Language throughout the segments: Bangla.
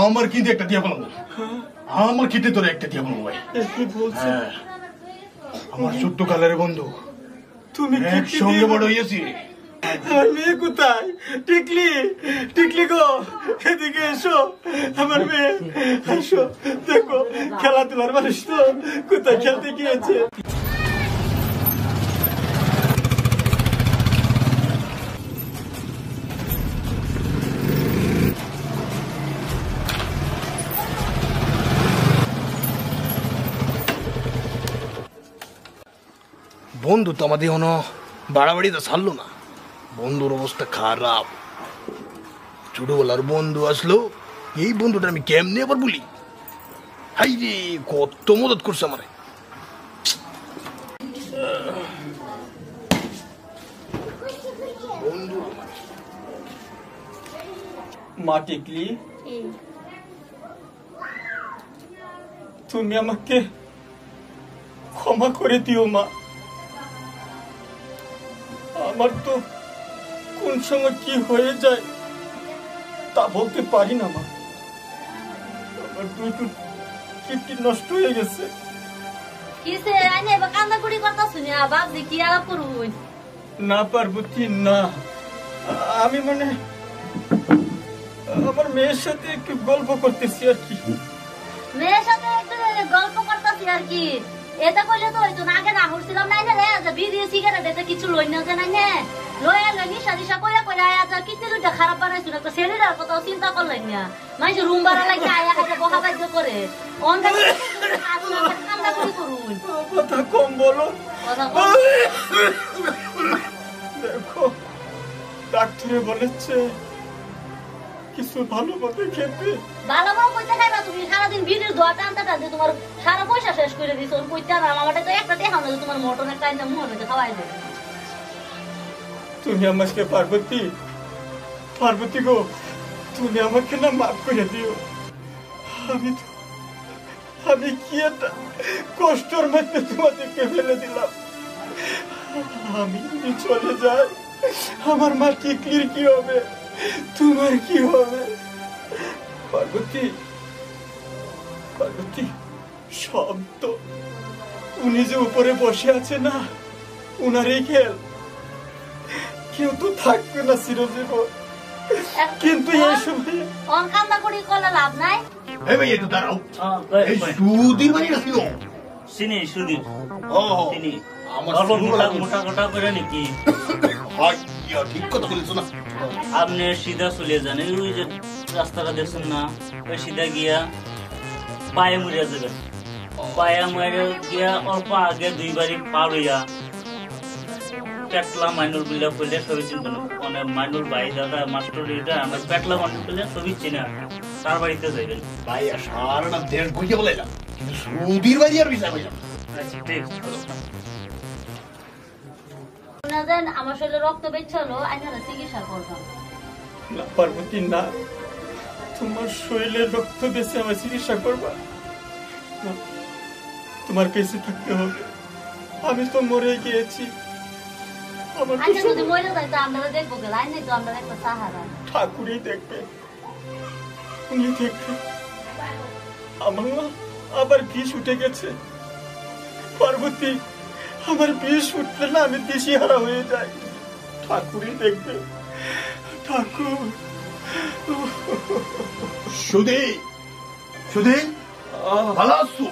আমার কিন্তু একটা দিয়া বলবো, আমার কিতে তোর একটা দিয়া বলবো ভাই। আমার ছোট্ট কালের বন্ধু, তুমি একসঙ্গে বড় হইয়াছি। আমার মেয়ে কোথায়? টিকলি, টিকলি গো, এদিকে এসো। আমার মেয়ে এসো, দেখো খেলাধুলার মানুষ তো কোথায় খেলতে গিয়েছে। বন্ধু তো আমাদের কোনো বাড়াবাড়ি তো ছাড়লো না, বন্ধুর অবস্থা খারাপ। ছোটবেলার বন্ধু আসলো, এই বন্ধুটা আমি কেমনে আবার বলি, হাই রে কত মদত করছে আমারে। বন্ধু মা টিকলি, তুমি আমাকে ক্ষমা করে দিও মা। আমার তো কোন সময় কি হয়ে যায় তা বলতে পারি না মা। আমার দুটো কিডনি নষ্ট হয়ে গেছে। কিসে আইনে বা কান্দা কুড়ি কথা শুনি বাবজি কি আলাপ করুন না পার্বতী না, আমি মানে আমার মেয়ের সাথে একটু গল্প করতেছি আর কি। মেয়ের সাথে একটু গল্প করতেছি আর কি, এটা কইলে তো হইতো না। আগে না করছিলাম নাই না রে, যে বিড়ি সিগারেট এটা কিছু লই না যে নাই না লই আলো নিশা নিশা কইরা কইরা আয়া কিতে দুটা খারাপ বানাইছো একটা ছেলেটার কথা চিন্তা করলেন না। মাইছে রুম ভাড়া লাগে আয়া খাইতে বহা বাধ্য করে অন্ধ কান্দা কুড়ি করুন। কথা কম বলো। কথা কম। দেখো ডাক্তারে বলেছে কিছু ভালো মতো খেতে। ভালো ভালো কইতে খাইবা তুমি, সারাদিন বিড়ির ধোয়া টানতে টানতে তোমার সারা পয়সা শেষ করে দিছো। কইতে না আমারটা তো একটা দেখা না তোমার মটনের টাইমটা মুখ হইতে খাওয়াই দেবে। তুমি আমাকে পার্বতী, পার্বতী গো, তুমি আমাকে না মাফ করে দিও। আমি কি একটা কষ্টের মধ্যে তোমাদেরকে ফেলে দিলাম। আমি যদি চলে যাই আমার মা টিকলির কি হবে, তোমার কি হবে? পার্বতী, পার্বতী সব তো উনি যে উপরে বসে আছে না, উনারই খেল। কেউ তো থাকবে না চিরজীবন, কিন্তু এই সময় কান্দা করি করলে লাভ নাই। এই ভাই একটু দাঁড়াও, এই সুধীর ভাই আসলো। চিনি সুধীর, ও চিনি। আমার মোটা মোটা করে নাকি? ঠিক কথা বলেছো না। আপনি সিধা চলে যান, ওই যে রাস্তাটা দেখছেন না, ওই সিধা গিয়া পায়ে মরিয়া যাবেন। পায়ে মরে গিয়া অল্প আগে দুইবারই পার হইয়া পেটলা মাইনুল বিল্লা করলে সবই চিনবেন। মানে মাইনুল ভাই দাদা মাস্টার এটা আমার পেটলা মাইনুল করলে সবই চিনা, তার বাড়িতে যাইবেন। ভাই সারাটা দেশ ঘুরিয়ে বলাইলাম, কিন্তু সুধীর ভাই আর বিষয় বললাম। আচ্ছা ঠিক আমার শরীরে রক্ত বেরোলো, আমি চিকিৎসা করতাম না। পার্বতী না, তোমার শরীরে রক্ত বেশি আমার চিকিৎসা করবা না, তোমার বেঁচে থাকতে হবে। আমি তো মরে গিয়েছি, আমার যদি মরে যায় তো আমরা দেখবো গেল আই নাই তো আমরা একটা সাহারা ঠাকুরই দেখবে, উনি দেখবে। আমার আবার বিষ উঠে গেছে পার্বতী, আমার বিষ উঠলে না আমি দিশেহারা হয়ে যাই। ঠাকুরই দেখবে, ঠাকুর। সুধীর, সুধীর ভালো আছো?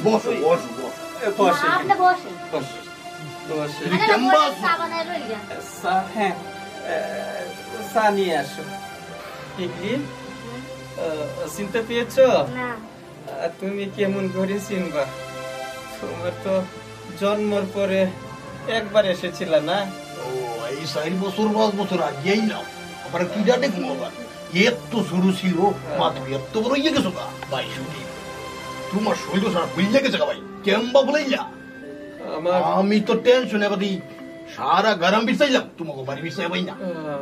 বসো বসো বসো। আপনি বসেন। হ্যাঁ চা নিয়ে আসো। টিকলি, চিনতে পেয়েছ? তুমি কেমন করে চিনবা? তোমার তো জন্মের পরে একবার এসেছিল না? ও এই 4 বছর 5 বছর আগেই না, আবার কি জানে আবার এত শুরু ছিল মাত্র এত বড় ইয়ে গেছো গা ভাই। সুধীর তোমার শরীর সারা ফুলে গেছে গা ভাই, কেমবা বলাইলা। আমি তো টেনশনে বাদি সারা গরম বিছাইলাম, তোমাকে বাড়ি বিছাই ভাই না।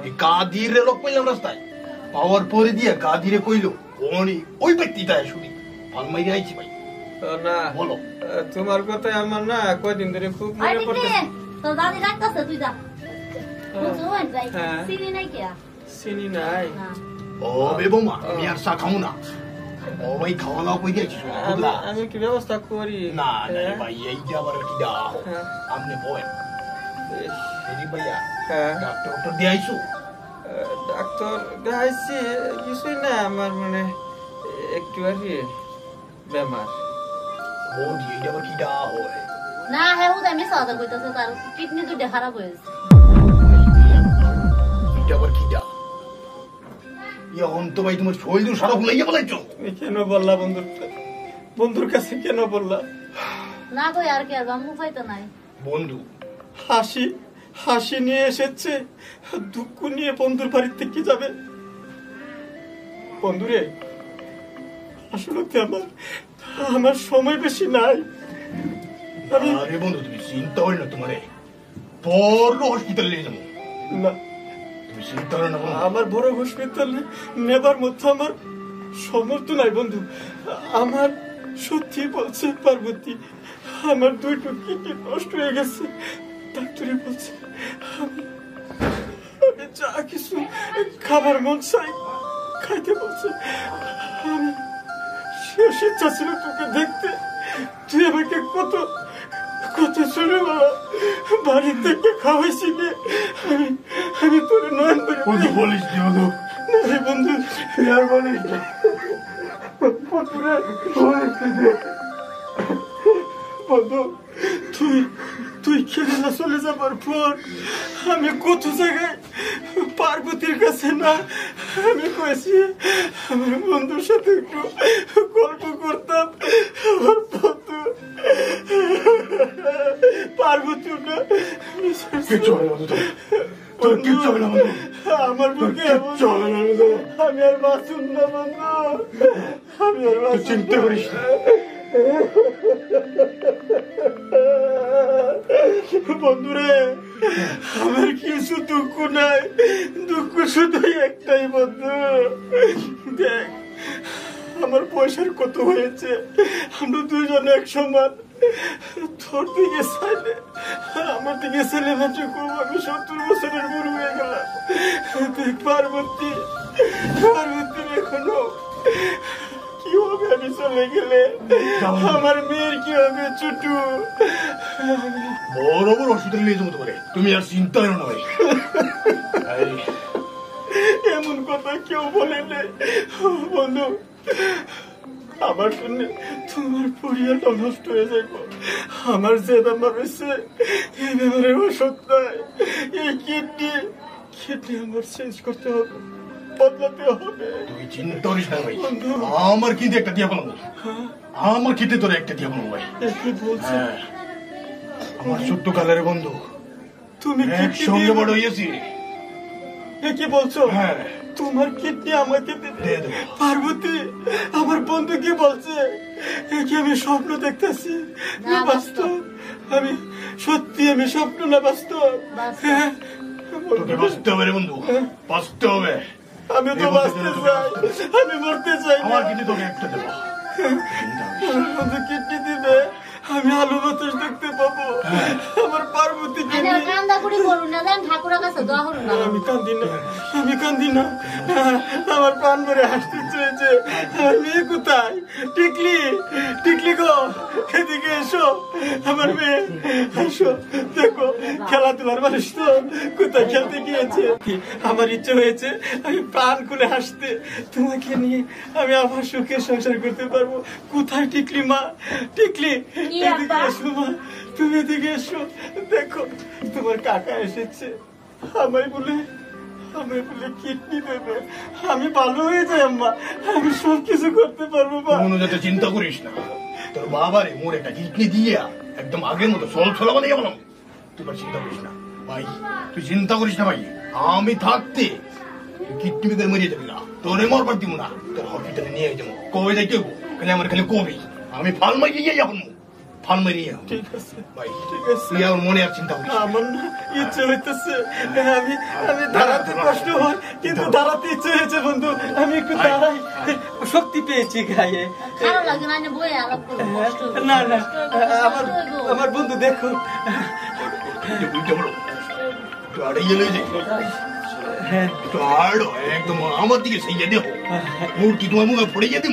এই কাদিরে লোক পাইলাম রাস্তায়, পাওয়ার পরে দিয়ে কাদিরে কইলো কোনি ওই ব্যক্তিটা সুধীর ভাল মাইরে আইছি ভাই। না বলো, তোমার কথা আমার না কয়দিন ধরে খুব মনে পড়তেছে। তো দাদি ডাকতেছে, তুই যা। চিনি নাই কে? চিনি নাই? ও বেবমা আমি আর চা খাবো না ও ভাই খাওয়া দাওয়া করে দিয়েছি বুঝলা আমি কি ব্যবস্থা করি না না ভাই এই যে আবার কি দা আপনি বলেন এই ভাইয়া ডাক্তার দিয়ে আইসু ডাক্তার দেখাইছি কিছুই না আমার মানে একটু আর কি বেমার ও দিয়ে এটা আবার কি দা হয় না হে ও আমি সাদা কইতাছে তার কিডনি দুটো খারাপ হয়েছে এটা আবার কি দা ইয়া অন্ত ভাই তোমার শরীর সারা ভুলাইয়া বলাইছো কেন বললা বন্ধুর কাছে কেন বললা না কই আর কি আর বামু পাইতো নাই বন্ধু হাসি নিয়ে এসেছে দুঃখ নিয়ে বন্ধুর বাড়ির থেকে যাবে বন্ধুরে আসলে আমার সময় বেশি নাই আরে বন্ধু তুমি চিন্তা হয় না তোমারে বড় হসপিটালে নিয়ে যাবো না তুমি চিন্তা হয় না আমার বড় হসপিটালে নেবার মতো আমার সমর্থ নাই বন্ধু আমার সত্যি বলছে পার্বতী আমার দুইটো কিডনি নষ্ট হয়ে গেছে ডাক্তারে বলছে আমি যা কিছু খাবার মন চাই খাইতে বলছে আমি শেষ ইচ্ছা ছিল তোকে দেখতে তুই আমাকে কত ছোটবেলা বাড়ি থেকে খাওয়াইছিলি আমি তোর নয়ন বন্ধু বলিস নি বন্ধু বন্ধু আর বলিস না বন্ধু তুই কেরালা চলে যাবার পর আমি কত জায়গায় পার্বতীর কাছে না আমি কয়েছি আমার বন্ধুর সাথে একটু গল্প করতাম আমার বন্ধু পার্বতী না আমার বুকে আমি আর বাঁচুন না বন্ধু আমি আর চিন্তা করিস না বন্ধুরে আমার কিছু দুঃখ নাই দুঃখ শুধু একটাই বন্ধু দেখ আমার পয়সার কত হয়েছে আমরা দুজন এক সমান তোর দিকে চাইলে আমার দিকে ছেলে মাত্র খুব আমি 70 বছরের বুড়ো হয়ে গেলাম দেখ পার্বতী এখনো কি হবে আমি চলে গেলে আমার মেয়ের কি হবে ছুটু বড় হসপিটালে নিয়ে যাবো তোমারে তুমি আর চিন্তা করো না ভাই এমন কথা কেউ বলে বন্ধু আমার জন্য তোমার পরিবারটা নষ্ট হয়ে যাবে আমার যে বেমার হয়েছে এই বেমারের ওষুধ নাই এই কিডনি আমার চেঞ্জ করতে হবে বদলাতে হবে তুই চিন্তা করিস না ভাই আমার কিন্তু একটা দিয়া বলবো আমার কিতে তোর একটা দিয়া বলবো ভাই কি বলছো আমার ছোট্ট কালের বন্ধু তুমি একসঙ্গে বড় হয়েছি কি বলছো হ্যাঁ তোমার কিডনি আমাকে দিয়ে দেবো পার্বতী আমার বন্ধু কি বলছে কি আমি স্বপ্ন দেখতেছি বাস্তব আমি সত্যি আমি স্বপ্ন না বাস্তব তোকে বাঁচতে হবে রে বন্ধু বাঁচতে হবে আমি তো বাঁচতে চাই আমি মরতে চাই আমার কিন্তু তোকে একটা দেবো বন্ধু কিডনি দিবে আমি আলু বাতাস দেখতে পাবো আমার পার্বতী কান্দা করি করুন না দেন ঠাকুরের কাছে দোয়া করুন না আমি কান্দি না আমার প্রাণ ভরে হাসতে চেয়েছে মেয়ে কোথায় টিকলি গো এদিকে এসো আমার মেয়ে এসো দেখো খেলাধুলার মানুষ তো কোথায় খেলতে গিয়েছে আমার ইচ্ছে হয়েছে আমি প্রাণ খুলে হাসতে তোমাকে নিয়ে আমি আবার সুখে সংসার করতে পারবো কোথায় টিকলি মা টিকলি এদিকে এসো মা তুমি এদিকে এসো দেখো তোমার কাকা এসেছে আমায় বলে কিডনি দেবে আমি ভালো হয়ে যাই আম্মা আমি সব কিছু করতে পারবো যাতে চিন্তা করিস না তোর বাবারে মোর একটা কিডনি দিয়ে একদম আগের মতো চলা বানিয়ে বললাম তুই চিন্তা করিস না ভাই তুই চিন্তা করিস না ভাই আমি থাকতে কিডনি বেকার মরিয়ে যাবি না তোরে মরবার দিব না তোর হসপিটালে নিয়ে যাবো কবে যাই কেউ খালি আমার খালি কবি আমি ফাল মারিয়ে যাই এখন ফাল মারিয়ে ঠিক আছে ভাই ঠিক আছে তুই আমার মনে আর চিন্তা করিস আমার না ইচ্ছে হইতেছে আমি দাঁড়াতে কষ্ট হয় কিন্তু দাঁড়াতে ইচ্ছে হয়েছে বন্ধু আমি একটু দাঁড়াই শক্তি পেয়েছি গায়ে খারাপ লাগে না বই আলাপ করব না আমার বন্ধু দেখো বুঝতে পারো তুই আড়াইয়ে লয়ে যাই একটু হার্ড হয় একদম আমার দিকে সেই দেখো মূর্তি তোমার মুখে পড়ে যেতে